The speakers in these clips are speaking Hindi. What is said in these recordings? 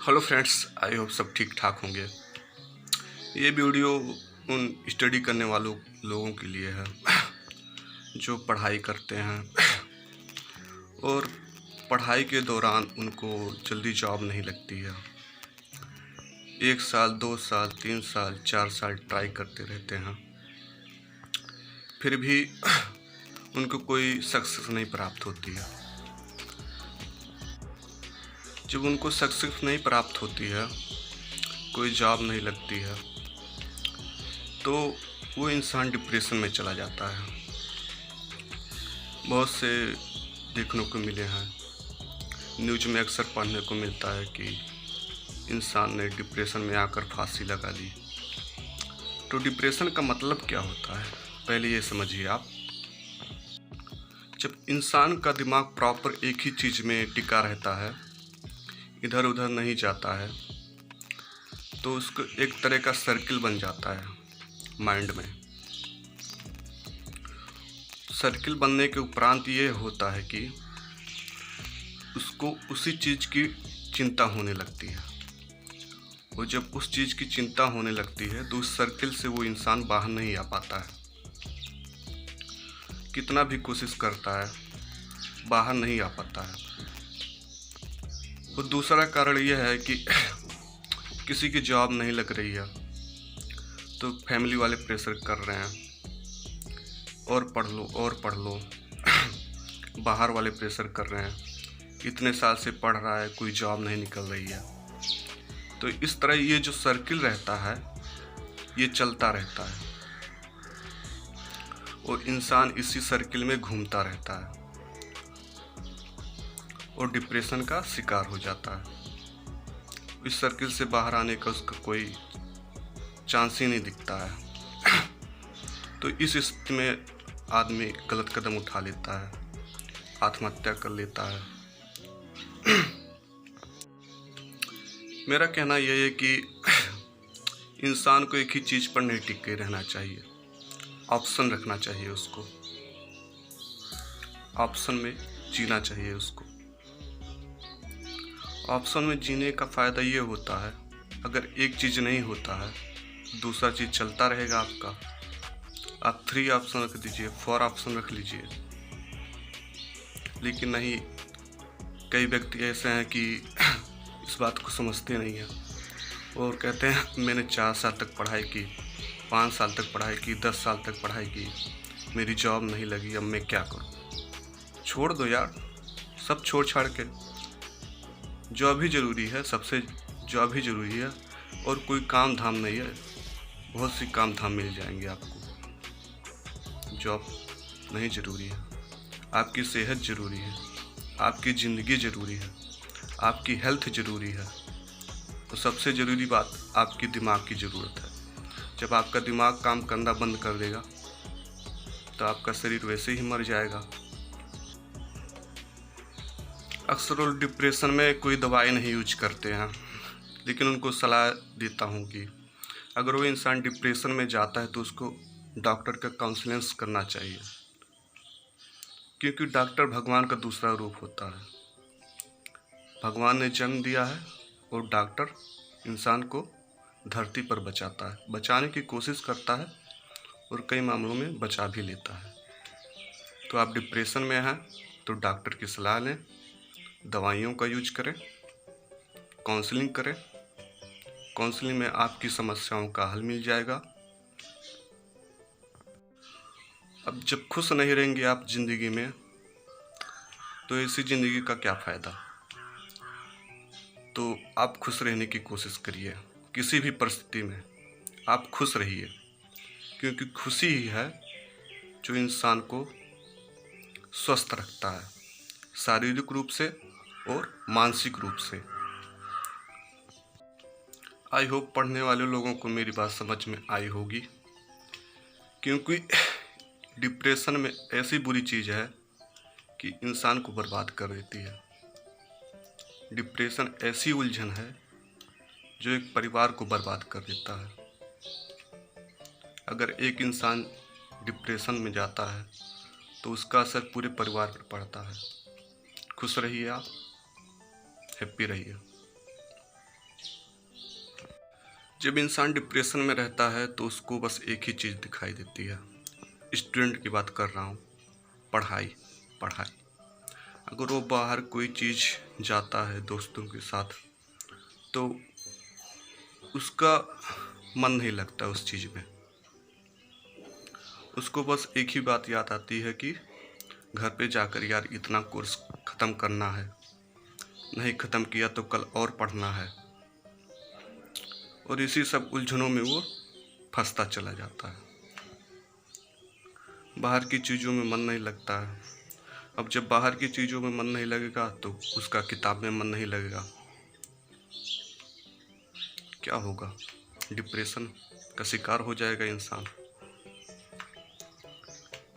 हेलो फ्रेंड्स, आई होप सब ठीक ठाक होंगे। ये वीडियो उन स्टडी करने वालों लोगों के लिए है जो पढ़ाई करते हैं और पढ़ाई के दौरान उनको जल्दी जॉब नहीं लगती है। 1 साल, 2 साल, 3 साल, 4 साल ट्राई करते रहते हैं, फिर भी उनको कोई सक्सेस नहीं प्राप्त होती है। जब उनको सक्सेस नहीं प्राप्त होती है, कोई जॉब नहीं लगती है, तो वो इंसान डिप्रेशन में चला जाता है। बहुत से देखने को मिले हैं, न्यूज़ में अक्सर पढ़ने को मिलता है कि इंसान ने डिप्रेशन में आकर फांसी लगा ली। तो डिप्रेशन का मतलब क्या होता है, पहले ये समझिए आप। जब इंसान का दिमाग प्रॉपर एक ही चीज़ में टिका रहता है, इधर उधर नहीं जाता है, तो उसको एक तरह का सर्किल बन जाता है माइंड में। सर्किल बनने के उपरांत ये होता है कि उसको उसी चीज़ की चिंता होने लगती है, और जब उस चीज़ की चिंता होने लगती है तो उस सर्किल से वो इंसान बाहर नहीं आ पाता है। कितना भी कोशिश करता है, बाहर नहीं आ पाता है। और दूसरा कारण यह है कि किसी की जॉब नहीं लग रही है, तो फैमिली वाले प्रेशर कर रहे हैं, और पढ़ लो और पढ़ लो। बाहर वाले प्रेशर कर रहे हैं, इतने साल से पढ़ रहा है, कोई जॉब नहीं निकल रही है। तो इस तरह ये जो सर्किल रहता है, ये चलता रहता है, और इंसान इसी सर्किल में घूमता रहता है और डिप्रेशन का शिकार हो जाता है। इस सर्किल से बाहर आने का उसका कोई चांस ही नहीं दिखता है। तो इस स्थिति में आदमी गलत कदम उठा लेता है, आत्महत्या कर लेता है। मेरा कहना यह है कि इंसान को एक ही चीज़ पर नहीं टिके रहना चाहिए, ऑप्शन रखना चाहिए उसको, ऑप्शन में जीना चाहिए उसको। ऑप्शन में जीने का फ़ायदा ये होता है, अगर एक चीज़ नहीं होता है, दूसरा चीज़ चलता रहेगा आपका। आप 3 ऑप्शन रख दीजिए, 4 ऑप्शन रख लीजिए। लेकिन नहीं, कई व्यक्ति ऐसे हैं कि इस बात को समझते नहीं हैं और कहते हैं मैंने 4 साल तक पढ़ाई की, 5 साल तक पढ़ाई की, 10 साल तक पढ़ाई की, मेरी जॉब नहीं लगी, अब मैं क्या करूं। छोड़ दो यार, सब छोड़ छाड़ के। जॉब ही ज़रूरी है, सबसे जॉब ही ज़रूरी है, और कोई काम धाम नहीं है। बहुत सी काम धाम मिल जाएंगे आपको, जॉब नहीं ज़रूरी है। आपकी सेहत ज़रूरी है, आपकी ज़िंदगी ज़रूरी है, आपकी हेल्थ ज़रूरी है, और सबसे ज़रूरी बात आपकी दिमाग की ज़रूरत है। जब आपका दिमाग काम करना बंद कर देगा तो आपका शरीर वैसे ही मर जाएगा। अक्सर लोग डिप्रेशन में कोई दवाई नहीं यूज करते हैं, लेकिन उनको सलाह देता हूँ कि अगर वो इंसान डिप्रेशन में जाता है तो उसको डॉक्टर का काउंसलिंग करना चाहिए, क्योंकि डॉक्टर भगवान का दूसरा रूप होता है। भगवान ने जन्म दिया है और डॉक्टर इंसान को धरती पर बचाता है, बचाने की कोशिश करता है, और कई मामलों में बचा भी लेता है। तो आप डिप्रेशन में हैं तो डॉक्टर की सलाह लें, दवाइयों का यूज करें, काउंसलिंग करें। काउंसलिंग में आपकी समस्याओं का हल मिल जाएगा। अब जब खुश नहीं रहेंगे आप ज़िंदगी में, तो ऐसी ज़िंदगी का क्या फ़ायदा। तो आप खुश रहने की कोशिश करिए, किसी भी परिस्थिति में आप खुश रहिए, क्योंकि खुशी ही है जो इंसान को स्वस्थ रखता है, शारीरिक रूप से और मानसिक रूप से। आई होप पढ़ने वाले लोगों को मेरी बात समझ में आई होगी, क्योंकि डिप्रेशन में ऐसी बुरी चीज़ है कि इंसान को बर्बाद कर देती है। डिप्रेशन ऐसी उलझन है जो एक परिवार को बर्बाद कर देता है। अगर एक इंसान डिप्रेशन में जाता है तो उसका असर पूरे परिवार पर पड़ता है। खुश रहिए आप, हैप्पी रहिए। जब इंसान डिप्रेशन में रहता है तो उसको बस एक ही चीज़ दिखाई देती है। स्टूडेंट की बात कर रहा हूँ, पढ़ाई पढ़ाई। अगर वो बाहर कोई चीज़ जाता है दोस्तों के साथ तो उसका मन नहीं लगता उस चीज़ में। उसको बस एक ही बात याद आती है कि घर पे जाकर यार इतना कोर्स ख़त्म करना है, नहीं ख़त्म किया तो कल और पढ़ना है। और इसी सब उलझनों में वो फंसता चला जाता है। बाहर की चीज़ों में मन नहीं लगता है। अब जब बाहर की चीज़ों में मन नहीं लगेगा तो उसका किताब में मन नहीं लगेगा। क्या होगा? डिप्रेशन का शिकार हो जाएगा इंसान।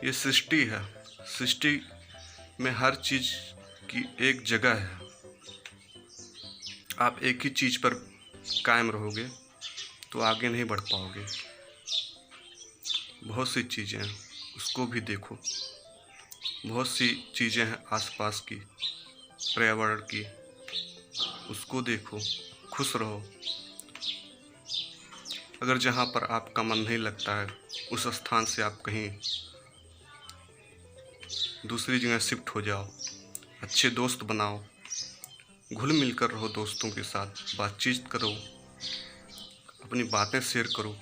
ये सृष्टि है, सृष्टि में हर चीज़ की एक जगह है। आप एक ही चीज़ पर कायम रहोगे तो आगे नहीं बढ़ पाओगे। बहुत सी चीज़ें हैं, उसको भी देखो। बहुत सी चीज़ें हैं आसपास की, पर्यावरण की, उसको देखो, खुश रहो। अगर जहाँ पर आपका मन नहीं लगता है उस स्थान से आप कहीं दूसरी जगह शिफ्ट हो जाओ। अच्छे दोस्त बनाओ, घुल मिल कर रहो दोस्तों के साथ, बातचीत करो, अपनी बातें शेयर करो।